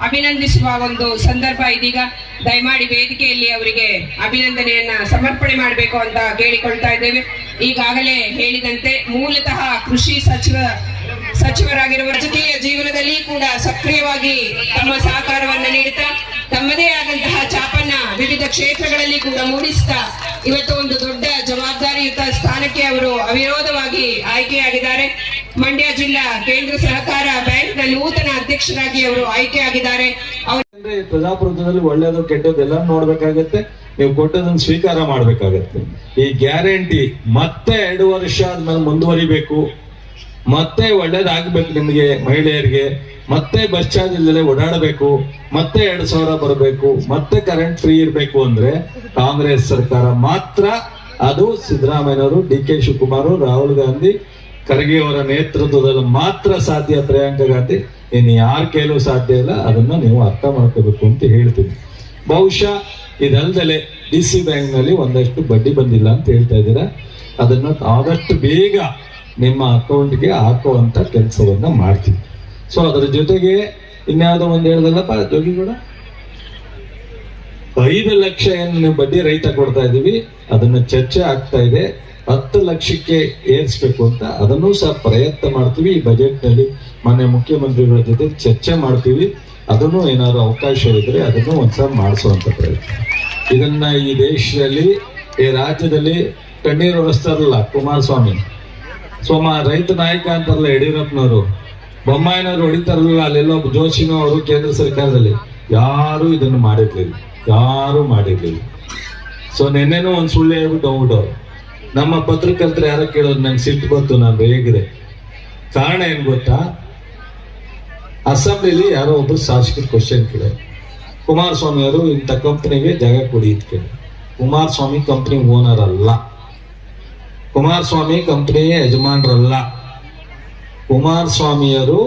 ಅಭಿನಂದಿಸುವ ಒಂದು ಸಂದರ್ಭ ಇದೀಗ. ದಯಮಾಡಿ ವೇದಿಕೆಯಲ್ಲಿ ಅವರಿಗೆ ಅಭಿನಂದನೆಯನ್ನ ಸಮರ್ಪಣೆ ಮಾಡಬೇಕು ಅಂತ ಕೇಳಿಕೊಳ್ತಾ ಇದ್ದೇವೆ. ಈಗಾಗಲೇ ಹೇಳಿದಂತೆ ಮೂಲತಃ ಕೃಷಿ ಸಚಿವರಾಗಿರುವ ರಾಜಕೀಯ ಜೀವನದಲ್ಲಿ ಕೂಡ ಸಕ್ರಿಯವಾಗಿ ತಮ್ಮ ಸಹಕಾರವನ್ನು ನೀಡುತ್ತಾ ತಮ್ಮದೇ ಆದಂತಹ ಛಾಪನ್ನ ವಿವಿಧ ಕ್ಷೇತ್ರಗಳಲ್ಲಿ ಕೂಡ ಮೂಡಿಸ್ತಾ ಇವತ್ತು ಒಂದು ದೊಡ್ಡ ಜವಾಬ್ದಾರಿಯುತ ಸ್ಥಾನಕ್ಕೆ ಅವರು ಅವಿರೋಧವಾಗಿ ಆಯ್ಕೆಯಾಗಿದ್ದಾರೆ. ಮಂಡ್ಯ ಜಿಲ್ಲಾ ಕೇಂದ್ರ ಸಹಕಾರ ಬ್ಯಾಂಕ್ ನ ನೂತನ ಅಧ್ಯಕ್ಷರಾಗಿ ಅವರು ಆಯ್ಕೆಯಾಗಿದ್ದಾರೆ. ಪ್ರಜಾಪ್ರಭುತ್ವದಲ್ಲಿ ಒಳ್ಳೇದು ಕೆಟ್ಟದ್ದೆಲ್ಲ ನೋಡ್ಬೇಕಾಗತ್ತೆ. ನೀವು ಕೊಟ್ಟದನ್ನು ಸ್ವೀಕಾರ ಮಾಡ್ಬೇಕಾಗತ್ತೆ. ಈ ಗ್ಯಾರಂಟಿ ಮತ್ತೆ 2 ವರ್ಷ ಆದ್ಮೇಲೆ ಮುಂದುವರಿಬೇಕು, ಮತ್ತೆ ಒಳ್ಳೇದಾಗ್ಬೇಕು ನಿಮ್ಗೆ, ಮಹಿಳೆಯರಿಗೆ ಮತ್ತೆ ಬಸ್ ಚಾರ್ಜ್ ಇಲ್ಲದೆ ಓಡಾಡಬೇಕು, ಮತ್ತೆ 2,000 ಬರಬೇಕು, ಮತ್ತೆ ಕರೆಂಟ್ ಫ್ರೀ ಇರಬೇಕು ಅಂದ್ರೆ ಕಾಂಗ್ರೆಸ್ ಸರ್ಕಾರ ಮಾತ್ರ. ಅದು ಸಿದ್ದರಾಮಯ್ಯನವರು, DK ಶಿವಕುಮಾರ್, ರಾಹುಲ್ ಗಾಂಧಿ, ಖರ್ಗೆ ಅವರ ನೇತೃತ್ವದಲ್ಲಿ ಮಾತ್ರ ಸಾಧ್ಯ. ಪ್ರಿಯಾಂಕಾ ಗಾಂಧಿ ಇನ್ನು ಯಾರ ಕೈಲೂ ಸಾಧ್ಯ ಇಲ್ಲ. ಅದನ್ನ ನೀವು ಅರ್ಥ ಮಾಡ್ಕೋಬೇಕು ಅಂತ ಹೇಳ್ತೀನಿ. ಬಹುಶಃ ಇದಲ್ದಲೆ DC ಬ್ಯಾಂಕ್ ನಲ್ಲಿ ಒಂದಷ್ಟು ಬಡ್ಡಿ ಬಂದಿಲ್ಲ ಅಂತ ಹೇಳ್ತಾ ಇದ್ದೀರಾ. ಅದನ್ನ ಆದಷ್ಟು ಬೇಗ ನಿಮ್ಮ ಅಕೌಂಟ್ಗೆ ಹಾಕುವಂತ ಕೆಲಸವನ್ನ ಮಾಡ್ತೀವಿ. ಸೊ ಅದರ ಜೊತೆಗೆ ಇನ್ಯಾವುದೋ ಒಂದು ಹೇಳ್ದಲ್ಲಪ್ಪ ಜೋಗಿಗೌಡ, 5 ಲಕ್ಷ ಏನು ನೀವು ಬಡ್ಡಿ ರಹಿತ ಕೊಡ್ತಾ ಇದೀವಿ, ಅದನ್ನ ಚರ್ಚೆ ಆಗ್ತಾ ಇದೆ. 10 ಲಕ್ಷಕ್ಕೆ ಏರಿಸ್ಬೇಕು ಅಂತ ಅದನ್ನು ಸಹ ಪ್ರಯತ್ನ ಮಾಡ್ತೀವಿ. ಈ ಬಜೆಟ್ ನಲ್ಲಿ ಮಾನ್ಯ ಮುಖ್ಯಮಂತ್ರಿಗಳ ಜೊತೆ ಚರ್ಚೆ ಮಾಡ್ತೀವಿ. ಅದನ್ನು ಏನಾದ್ರು ಅವಕಾಶ ಇದ್ರೆ ಅದನ್ನು ಒಂದ್ಸಲ ಮಾಡಿಸುವಂತ ಪ್ರಯತ್ನ. ಇದನ್ನ ಈ ದೇಶದಲ್ಲಿ, ಈ ರಾಜ್ಯದಲ್ಲಿ ಕಣ್ಣೀರು ಒರೆಸ್ತಾರಲ್ಲ ಕುಮಾರಸ್ವಾಮಿ, ರೈತ ನಾಯಕ ಅಂತಾರಲ್ಲ ಯಡಿಯೂರಪ್ಪನವರು, ಬೊಮ್ಮಾಯಿನವರು ಹೊಡಿತಾರಲ್ಲ ಅಲ್ಲೆಲ್ಲೋ ಜೋಶಿನೋ ಅವರು ಕೇಂದ್ರ ಸರ್ಕಾರದಲ್ಲಿ, ಯಾರು ಇದನ್ನು ಮಾಡಿರ್ಲಿಲ್ಲ, ಯಾರು ಮಾಡಿರ್ಲಿಲ್ಲ. ಸೊ ನೆನ್ನೆನೂ ಒಂದು ಸುಳ್ಳು ಹೇಳ್ಬಿಟ್ಟು ಹೋಗ್ಬಿಟ್ಟವ್ರು. ನಮ್ಮ ಪತ್ರಕರ್ತರು ಯಾರೋ ಕೇಳೋದು ನಂಗೆ ಸಿಟ್ಟು ಬಂತು, ನಾನು ರೇಗಿದೆ. ಕಾರಣ ಏನ್ ಗೊತ್ತಾ, ಅಸೆಂಬ್ಲಿಲಿ ಯಾರೋ ಒಬ್ರು ಶಾಸಕರು ಕ್ವಶನ್ ಕೇಳೋರು, ಕುಮಾರಸ್ವಾಮಿ ಅವರು ಇಂಥ ಕಂಪ್ನಿಗೆ ಜಾಗ ಕೊಡಿ ಅಂತ ಕೇಳಿ. ಕುಮಾರಸ್ವಾಮಿ ಕಂಪ್ನಿ ಓನರ್ ಅಲ್ಲ, ಕುಮಾರಸ್ವಾಮಿ ಕಂಪ್ನಿ ಯಜಮಾನರಲ್ಲ. ಕುಮಾರಸ್ವಾಮಿಯರು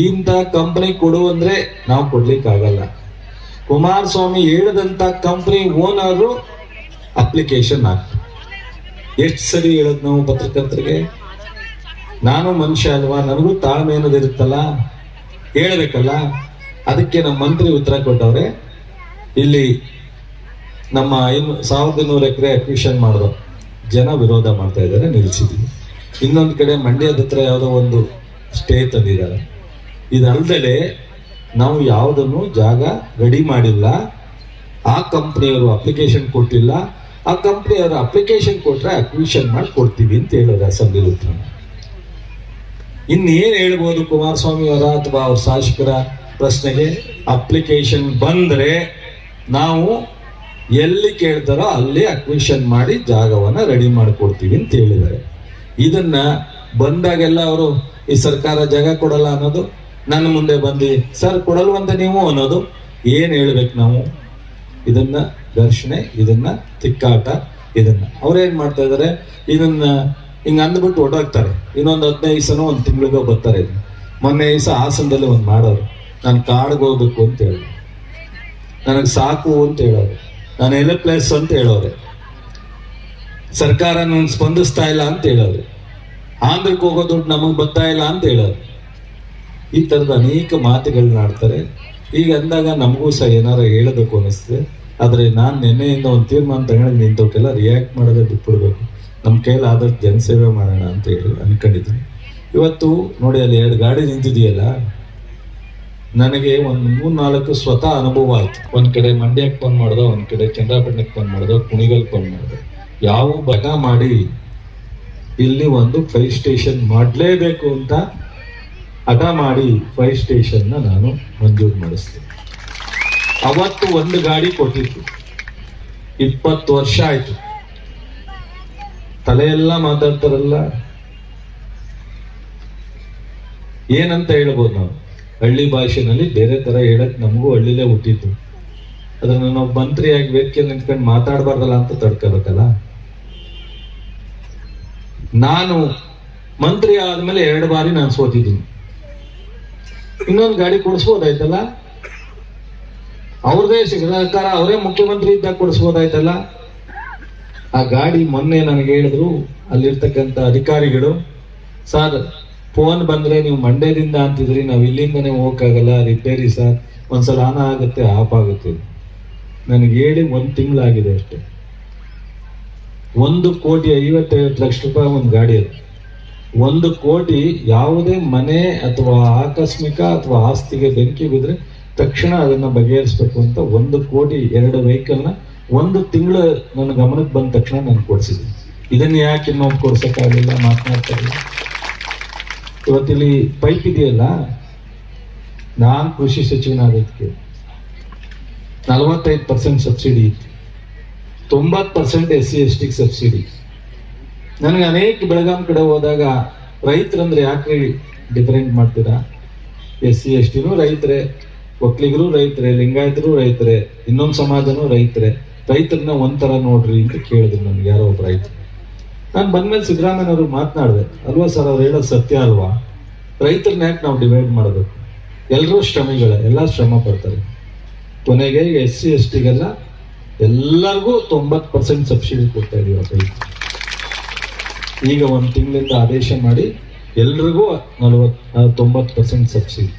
ಇಂಥ ಕಂಪ್ನಿ ಕೊಡು ಅಂದ್ರೆ ನಾವು ಕೊಡ್ಲಿಕ್ಕಾಗಲ್ಲ. ಕುಮಾರಸ್ವಾಮಿ ಹೇಳಿದಂತ ಕಂಪ್ನಿ ಓನರು ಅಪ್ಲಿಕೇಶನ್ ಹಾಕ್ತಾರೆ. ಎಷ್ಟು ಸರಿ ಹೇಳೋದು ನಾವು ಪತ್ರಕರ್ತರಿಗೆ? ನಾನು ಮನುಷ್ಯ ಅಲ್ವಾ, ನನಗೂ ತಾಳ್ಮೆ ಅನ್ನೋದು ಇರುತ್ತಲ್ಲ, ಹೇಳ್ಬೇಕಲ್ಲ. ಅದಕ್ಕೆ ನಮ್ಮ ಮಂತ್ರಿ ಉತ್ತರ ಕೊಟ್ಟವ್ರೆ. ಇಲ್ಲಿ ನಮ್ಮ 1,200 ಎಕರೆ ಅಕ್ವಿಷನ್ ಮಾಡೋದು ಜನ ವಿರೋಧ ಮಾಡ್ತಾ ಇದ್ದಾರೆ, ನಿಲ್ಲಿಸಿದ್ವಿ. ಇನ್ನೊಂದು ಕಡೆ ಮಂಡ್ಯದ ಹತ್ರ ಯಾವುದೋ ಒಂದು ಸ್ಟೇ ತಂದಿದ್ದಾರೆ. ಇದಲ್ದಲೆ ನಾವು ಯಾವುದನ್ನು ಜಾಗ ರೆಡಿ ಮಾಡಿಲ್ಲ, ಆ ಕಂಪ್ನಿಯವರು ಅಪ್ಲಿಕೇಶನ್ ಕೊಟ್ಟಿಲ್ಲ. ಆ ಕಂಪ್ನಿಯವರು ಅಪ್ಲಿಕೇಶನ್ ಕೊಟ್ರೆ ಅಕ್ವಿಷನ್ ಮಾಡಿ ಕೊಡ್ತೀವಿ ಅಂತ ಹೇಳೋದು ಅಸೆಂಬ್ಲಿ ಉತ್ತರ. ಇನ್ನೇನು ಹೇಳ್ಬೋದು ಕುಮಾರಸ್ವಾಮಿ ಅವರ ಅಥವಾ ಅವ್ರ ಶಾಸಕರ ಪ್ರಶ್ನೆಗೆ? ಅಪ್ಲಿಕೇಶನ್ ಬಂದ್ರೆ ನಾವು ಎಲ್ಲಿ ಕೇಳ್ತಾರೋ ಅಲ್ಲಿ ಅಕ್ವಿಷನ್ ಮಾಡಿ ಜಾಗವನ್ನ ರೆಡಿ ಮಾಡಿಕೊಡ್ತೀವಿ ಅಂತ ಹೇಳಿದ್ದಾರೆ. ಇದನ್ನ ಬಂದಾಗೆಲ್ಲ ಅವರು ಈ ಸರ್ಕಾರ ಜಾಗ ಕೊಡಲ್ಲ ಅನ್ನೋದು, ನನ್ನ ಮುಂದೆ ಬಂದು ಸರ್ ಕೊಡಲ್ವಂತ ನೀವು ಅನ್ನೋದು, ಏನ್ ಹೇಳ್ಬೇಕು ನಾವು? ಇದನ್ನ ಘರ್ಷಣೆ, ಇದನ್ನ ತಿಕ್ಕಾಟ, ಇದನ್ನ ಅವ್ರೇನ್ ಮಾಡ್ತಾ ಇದಾರೆ, ಇದನ್ನ ಹಿಂಗ ಅಂದ್ಬಿಟ್ಟು ಹೊರಟೋಗ್ತಾರೆ. ಇನ್ನೊಂದು 15 ದಿವಸನೋ ಒಂದು ತಿಂಗಳಿಗೋ ಬರ್ತಾರೆ. ಮೊನ್ನೆ ದಿವಸ ಹಾಸನದಲ್ಲಿ ಒಂದು ಮಾಡೋರು, ನಾನು ಕಾಡ್ಗೆ ಹೋಗ್ಬೇಕು ಅಂತ ಹೇಳಿ, ನನಗೆ ಸಾಕು ಅಂತ ಹೇಳೋರು, ನಾನು ಪ್ಲೇಸ್ ಅಂತ ಹೇಳೋರೆ, ಸರ್ಕಾರ ನನ್ ಸ್ಪಂದಿಸ್ತಾ ಇಲ್ಲ ಅಂತ ಹೇಳೋರು, ಆಂಧ್ರಕ್ಕೆ ಹೋಗೋ ದುಡ್ಡು ನಮಗ್ ಬರ್ತಾ ಇಲ್ಲ ಅಂತ ಹೇಳೋರು. ಈ ತರದ ಅನೇಕ ಮಾತುಗಳನ್ನ ಆಡ್ತಾರೆ. ಈಗ ಅಂದಾಗ ನಮಗೂ ಸಹ ಏನಾರ ಹೇಳಬೇಕು ಅನಿಸ್ತದೆ. ಆದ್ರೆ ನಾನು ನಿನ್ನೆಯಿಂದ ಒಂದು ತೀರ್ಮಾನ ತಗೊಂಡು ನಿಂತವಕ್ಕೆಲ್ಲ ರಿಯಾಕ್ಟ್ ಮಾಡೋದೇ ಬಿಟ್ಬಿಡ್ಬೇಕು. ನಮ್ಮ ಕೈಲಿ ಆದಷ್ಟು ಜನಸೇವೆ ಮಾಡೋಣ ಅಂತ ಹೇಳಿ ಅನ್ಕೊಂಡಿದ್ದೀನಿ. ಇವತ್ತು ನೋಡಿ ಅಲ್ಲಿ 2 ಗಾಡಿ ನಿಂತಿದೆಯಲ್ಲ, ನನಗೆ ಒಂದು 3-4 ಸ್ವತಃ ಅನುಭವ ಆಯ್ತು. ಒಂದ್ ಕಡೆ ಮಂಡ್ಯಕ್ಕೆ ಫೋನ್ ಮಾಡ್ದೋ, ಒಂದ್ ಕಡೆ ಚಂದ್ರಪಟ್ಟಣಕ್ಕೆ ಫೋನ್ ಮಾಡ್ದೋ, ಕುಣಿಗಲ್ ಫೋನ್ ಮಾಡ್ದೋ. ಯಾವ ಬಗ ಮಾಡಿ ಇಲ್ಲಿ ಒಂದು 5 ಸ್ಟೇಷನ್ ಮಾಡಲೇಬೇಕು ಅಂತ ಹಠ ಮಾಡಿ 5 ಸ್ಟೇಷನ್ ನಾನು ಮಂಜೂರು ಮಾಡಿಸ್ತೀನಿ. ಅವತ್ತು ಒಂದು ಗಾಡಿ ಕೊಟ್ಟಿತ್ತು. 20 ವರ್ಷ ಆಯ್ತು. ತಲೆಯೆಲ್ಲ ಮಾತಾಡ್ತಾರಲ್ಲ, ಏನಂತ ಹೇಳ್ಬೋದು ನಾವು? ಹಳ್ಳಿ ಭಾಷೆನಲ್ಲಿ ಬೇರೆ ತರ ಹೇಳಕ್ ನಮಗೂ ಹಳ್ಳಿಲೇ ಹುಟ್ಟಿತ್ತು. ಅದನ್ನ ನಾವು ಮಂತ್ರಿಯಾಗಿ ವೇದಿಕೆ ನಿಂತ್ಕೊಂಡು ಮಾತಾಡಬಾರ್ದಲ್ಲ ಅಂತ ತಡ್ಕೋಬೇಕಲ್ಲ. ನಾನು ಮಂತ್ರಿ ಆದ್ಮೇಲೆ 2 ಬಾರಿ ನಾನು ಸೋತಿದ್ದೀನಿ. ಇನ್ನೊಂದು ಗಾಡಿ ಕೊಡಿಸ್ಬೋದಾಯ್ತಲ್ಲ, ಅವ್ರದೇ ಸರ್ಕಾರ, ಅವರೇ ಮುಖ್ಯಮಂತ್ರಿ ಇದ್ದಾಗ ಕೊಡಿಸ್ಬೋದಾಯ್ತಲ್ಲ. ಆ ಗಾಡಿ ಮೊನ್ನೆ ನನಗೆ ಹೇಳಿದ್ರು ಅಲ್ಲಿರ್ತಕ್ಕಂಥ ಅಧಿಕಾರಿಗಳು, ಸರ್ ಫೋನ್ ಬಂದ್ರೆ ನೀವು ಮಂಡ್ಯದಿಂದ ಅಂತಿದ್ರಿ, ನಾವು ಇಲ್ಲಿಂದನೇ ಹೋಗಕ್ಕಾಗಲ್ಲ, ರಿಪೇರಿ ಸರ್, ಒಂದ್ಸಲ ಆನ್ ಆಗುತ್ತೆ, ಆಫ್ ಆಗುತ್ತೆ. ನನಗೆ ಹೇಳಿ 1 ತಿಂಗಳಾಗಿದೆ ಅಷ್ಟೇ. 1,50,50,000 ರೂಪಾಯಿ ಒಂದು ಗಾಡಿ ಅದು. 1 ಕೋಟಿ ಯಾವುದೇ ಮನೆ ಅಥವಾ ಆಕಸ್ಮಿಕ ಅಥವಾ ಆಸ್ತಿಗೆ ಬೆಂಕಿ ಬಿದ್ದರೆ ತಕ್ಷಣ ಅದನ್ನ ಬಗೆಹರಿಸ್ಬೇಕು ಅಂತ 1 ಕೋಟಿ 2 ವೆಹಿಕಲ್ನ 1 ತಿಂಗಳು ನನ್ನ ಗಮನಕ್ಕೆ ಬಂದ ತಕ್ಷಣ ನಾನು ಕೊಡಿಸಿದ್ದೀನಿ. ಇದನ್ನ ಯಾಕೆ ಇನ್ನೊಂದು ಕೊಡ್ಸಕ್ಕಾಗಲಿಲ್ಲ, ಮಾತನಾಡ್ತಾ ಇಲ್ಲ. ಇವತ್ತಿಲ್ಲಿ ಪೈಪ್ ಇದೆಯಲ್ಲ, ನಾನು ಕೃಷಿ ಸಚಿವನಾಗೋದಕ್ಕೆ 45% ಸಬ್ಸಿಡಿ ಇತ್ತು, 90% SC/ST ಸಬ್ಸಿಡಿ. ನನಗೆ ಅನೇಕ ಬೆಳಗಾಂ ಕಡೆ ಹೋದಾಗ ರೈತರಂದ್ರೆ ಯಾಕೆ ಡಿಫರೆಂಟ್ ಮಾಡ್ತೀರಾ? SC/STನೂ ರೈತರೇ, ಒಕ್ಕಲಿಗರು ರೈತರೇ, ಲಿಂಗಾಯತರು ರೈತರೇ, ಇನ್ನೊಂದು ಸಮಾಜನೂ ರೈತರೇ. ರೈತರನ್ನ ಒಂಥರ ನೋಡ್ರಿ ಅಂತ ಕೇಳಿದ್ರು ನನಗೆ ಯಾರೋ ಒಬ್ಬ ರೈತರು. ನಾನು ಬಂದ್ಮೇಲೆ ಸಿದ್ದರಾಮಯ್ಯನವರು ಮಾತನಾಡಿದೆ, ಅಲ್ವಾ ಸರ್, ಅವ್ರು ಹೇಳೋದು ಸತ್ಯ ಅಲ್ವಾ? ರೈತರನ್ನ ಯಾಕೆ ನಾವು ಡಿವೈಡ್ ಮಾಡಬೇಕು? ಎಲ್ಲರೂ ಶ್ರಮಿಗಳೇ, ಎಲ್ಲ ಶ್ರಮ ಪಡ್ತಾರೆ. ಕೊನೆಗೆ SC/STಗೆಲ್ಲ ಎಲ್ಲರಿಗೂ 90% ಸಬ್ಸಿಡಿ ಕೊಡ್ತಾ ಇದೀವಿ ರೈತ. ಈಗ 1 ತಿಂಗಳಿಂದ ಆದೇಶ ಮಾಡಿ ಎಲ್ರಿಗೂ 90% ಸಬ್ಸಿಡಿ.